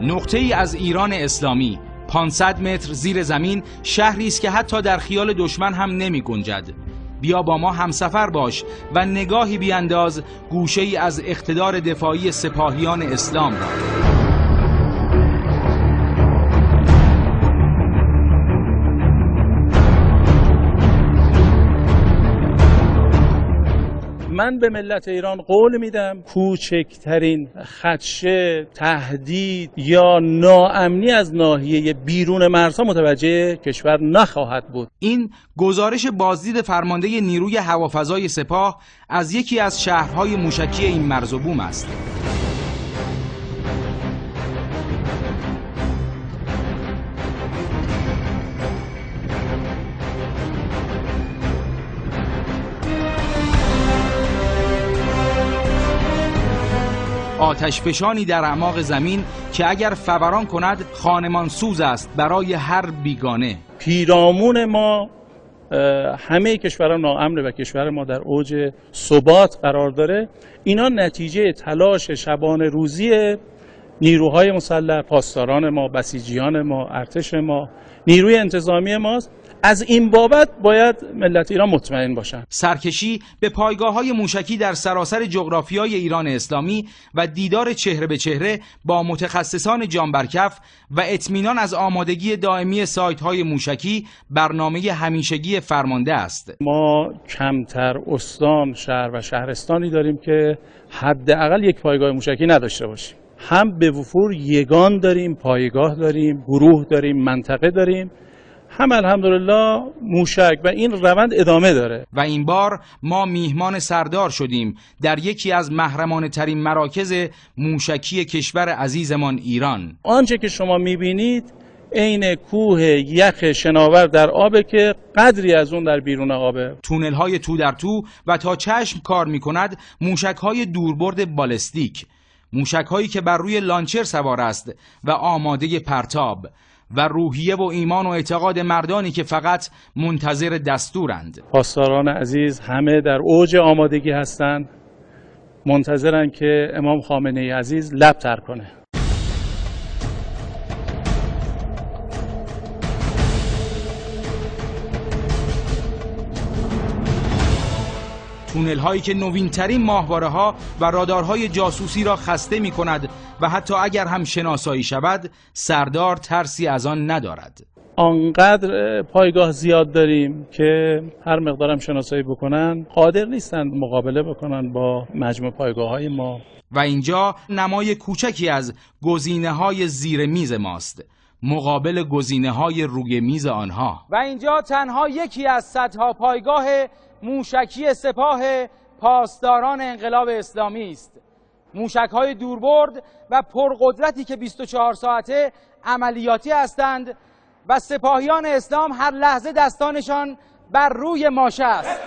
نقطه‌ای از ایران اسلامی 500 متر زیر زمین، شهری است که حتی در خیال دشمن هم نمی گنجد. بیا با ما همسفر باش و نگاهی بیانداز گوشه‌ای از اقتدار دفاعی سپاهیان اسلام را. من به ملت ایران قول میدم کوچکترین خدشه، تهدید یا ناامنی از ناحیه بیرون مرزها متوجه کشور نخواهد بود. این گزارش بازدید فرمانده نیروی هوافضای سپاه از یکی از شهرهای موشکی این مرز و بوم است. آتشفشانی در اعماق زمین که اگر فوران کند خانمان سوز است برای هر بیگانه. پیرامون ما همه کشورها ناامنه و کشور ما در اوج ثبات قرار داره. اینا نتیجه تلاش شبانه روزی نیروهای مسلح، پاسداران ما، بسیجیان ما، ارتش ما، نیروی انتظامی ماست. از این بابت باید ملت ایران مطمئن باشن. سرکشی به پایگاه‌های موشکی در سراسر جغرافیای ایران اسلامی و دیدار چهره به چهره با متخصصان جانبرکف و اطمینان از آمادگی دائمی سایت‌های موشکی برنامه همیشگی فرمانده است. ما کمتر استان، شهر و شهرستانی داریم که حداقل یک پایگاه موشکی نداشته باشیم. هم به وفور یگان داریم، پایگاه داریم، گروه داریم، منطقه داریم، هم الحمدلله موشک و این روند ادامه داره. و این بار ما میهمان سردار شدیم در یکی از محرمانه ترین مراکز موشکی کشور عزیزمان ایران. آنچه که شما میبینید عین کوه یخ شناور در آبه که قدری از اون در بیرون آبه. تونل های تو در تو و تا چشم کار میکند موشک های دوربرد بالستیک، موشک هایی که بر روی لانچر سوار است و آماده پرتاب، و روحیه و ایمان و اعتقاد مردانی که فقط منتظر دستورند. پاسداران عزیز همه در اوج آمادگی هستند، منتظرن که امام خامنه‌ای عزیز لب تر کنه. تونل هایی که نوین ترین ماهواره ها و رادارهای جاسوسی را خسته می کند و حتی اگر هم شناسایی شود سردار ترسی از آن ندارد. آنقدر پایگاه زیاد داریم که هر مقدارم شناسایی بکنن قادر نیستند مقابله بکنن با مجموع پایگاه های ما. و اینجا نمای کوچکی از گزینه های زیر میز ماست مقابل گزینه های روی میز آنها. و اینجا تنها یکی از صدها پایگاه موشکی سپاه پاسداران انقلاب اسلامی است. موشک‌های دوربرد و پرقدرتی که 24 ساعته عملیاتی هستند و سپاهیان اسلام هر لحظه دستانشان بر روی ماشه است.